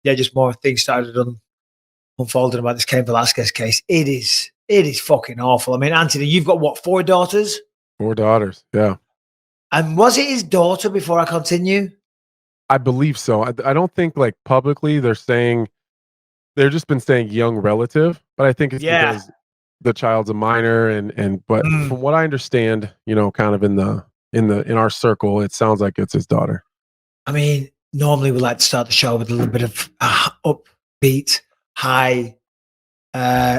just more things started unfolding about this Cain Valesquez case. It is fucking awful. I mean, Anthony, you've got what, 4 daughters? 4 daughters, yeah. And was it his daughter, before I continue? I believe so. I don't think, like, publicly they're just been saying young relative, but I think it's because the child's a minor, but from what I understand, kind of in our circle, it sounds like it's his daughter. I mean, normally we like to start the show with a little bit of upbeat, high,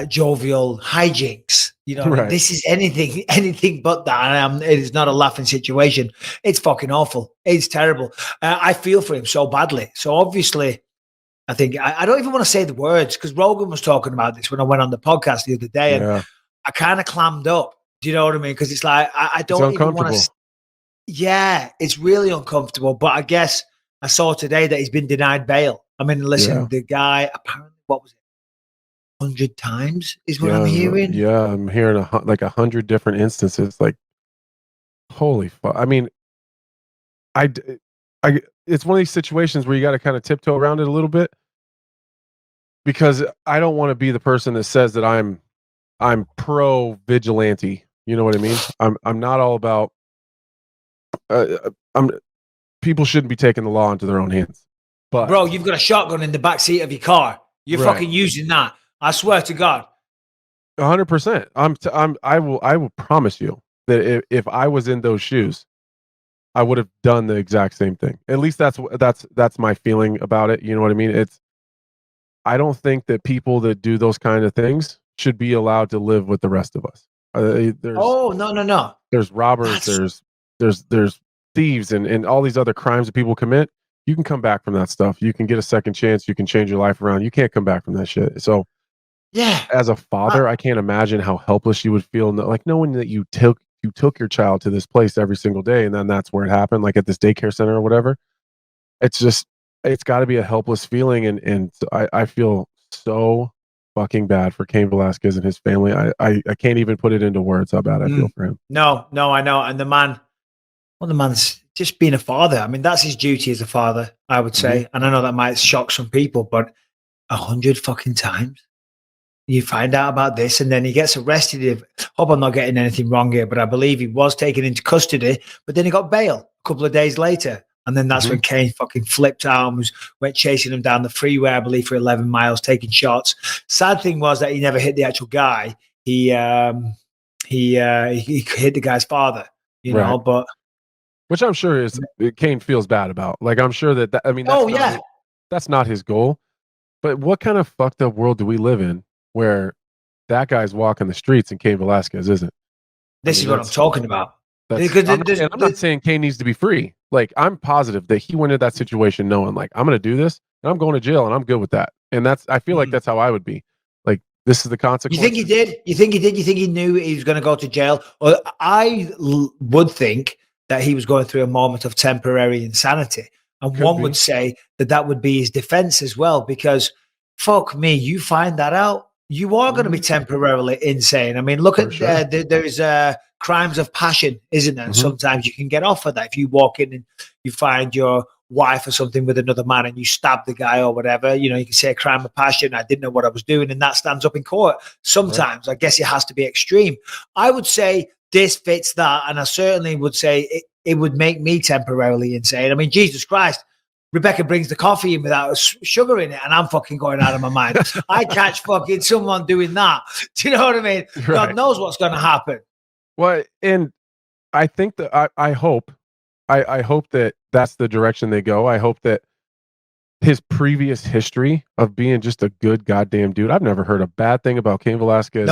jovial hijinks. Right. I mean, this is anything but that. It is not a laughing situation. It's fucking awful. It's terrible. I feel for him so badly. So obviously, I think I don't even want to say the words, because Rogan was talking about this when I went on the podcast the other day, and I kind of clammed up. Do you know what I mean? Because it's like I don't even want to. Yeah, it's really uncomfortable. But I guess I saw today that he's been denied bail. I mean, listen, the guy apparently, what was it, 100 times is what I'm hearing. Yeah, I'm hearing like 100 different instances. Like, holy fuck! I mean, it's one of these situations where you got to kind of tiptoe around it a little bit, because I don't want to be the person that says that I'm pro vigilante. You know what I mean? I'm not all about. People shouldn't be taking the law into their own hands. But bro, you've got a shotgun in the back seat of your car. You're fucking using that. I swear to God. 100%. I will promise you that if I was in those shoes, I would have done the exact same thing. At least that's my feeling about it. You know what I mean? I don't think that people that do those kind of things should be allowed to live with the rest of us. No. There's robbers. There's thieves and all these other crimes that people commit. You can come back from that stuff. You can get a second chance. You can change your life around. You can't come back from that shit. So, as a father, I can't imagine how helpless you would feel, like knowing that you took your child to this place every single day, and then that's where it happened, like at this daycare center or whatever. It's got to be a helpless feeling, and I feel so fucking bad for Cain Valesquez and his family. I can't even put it into words how bad I feel for him. No, I know. And the man's just being a father. I mean, that's his duty as a father, I would say. And I know that might shock some people, but 100 fucking times you find out about this, and then he gets arrested. Hope I'm not getting anything wrong here, but I believe he was taken into custody, but then he got bail a couple of days later. And then that's when Cain fucking flipped out and went chasing him down the freeway, I believe, for 11 miles, taking shots. Sad thing was that he never hit the actual guy. He hit the guy's father, you know, but. Which I'm sure Cain feels bad about. Like, I'm sure that I mean, that's not his goal. But what kind of fucked up world do we live in where that guy's walking the streets and Cain Valesquez isn't? This is what I'm talking about. I'm not saying Cain needs to be free. Like, I'm positive that he went into that situation knowing, like, I'm going to do this and I'm going to jail and I'm good with that. And I feel like that's how I would be. Like, this is the consequence. You think he did? You think he knew he was going to go to jail? Or I would think that he was going through a moment of temporary insanity. And one would say that would be his defense as well, because fuck me, you find that out, you are going to be temporarily insane. I mean, look at there's crimes of passion, isn't there? And sometimes you can get off of that. If you walk in and you find your wife or something with another man and you stab the guy or whatever, you know, you can say a crime of passion. I didn't know what I was doing, and that stands up in court. Sometimes I guess it has to be extreme. I would say this fits that, and I certainly would say it would make me temporarily insane. I mean, Jesus Christ, Rebecca brings the coffee in without sugar in it, and I'm fucking going out of my mind. I catch fucking someone doing that. Do you know what I mean? Right. God knows what's going to happen. Well, and I think that I hope that that's the direction they go. I hope that his previous history of being just a good goddamn dude. I've never heard a bad thing about Cain Velasquez.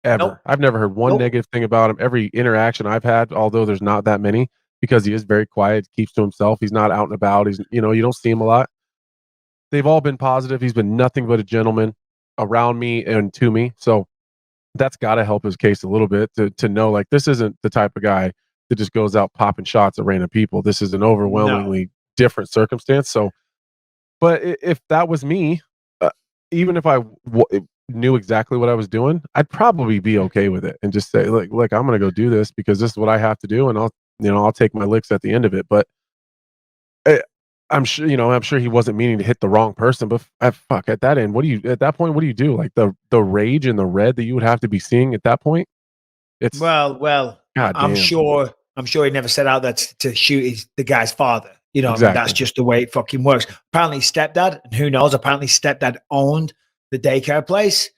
Ever. I've never heard one negative thing about him. Every interaction I've had, although there's not that many, because he is very quiet, keeps to himself. He's not out and about. He's, you don't see him a lot. They've all been positive. He's been nothing but a gentleman around me and to me. So that's got to help his case a little bit to know, like, this isn't the type of guy that just goes out popping shots at random people. This is an overwhelmingly different circumstance. So, but if that was me, even if I knew exactly what I was doing, I'd probably be okay with it and just say, like, I'm going to go do this because this is what I have to do. And I'll take my licks at the end of it. But I'm sure, I'm sure he wasn't meaning to hit the wrong person, but fuck, at that end, at that point, what do you do? Like the rage and the red that you would have to be seeing at that point? It's Well, god I'm damn. sure. I'm sure he never set out that to shoot the guy's father. You know what I mean? That's Exactly. just the way it fucking works. Apparently, stepdad, and who knows? Apparently, stepdad owned the daycare place,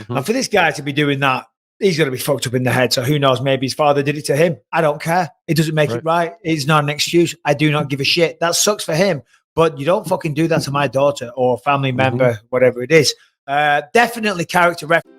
Mhm. and for this guy to be doing that, he's going to be fucked up in the head. So who knows? Maybe his father did it to him. I don't care. It doesn't make Right. it right. It's not an excuse. I do not give a shit. That sucks for him, but you don't fucking do that to my daughter or family Mhm. member, whatever it is. Definitely character reference.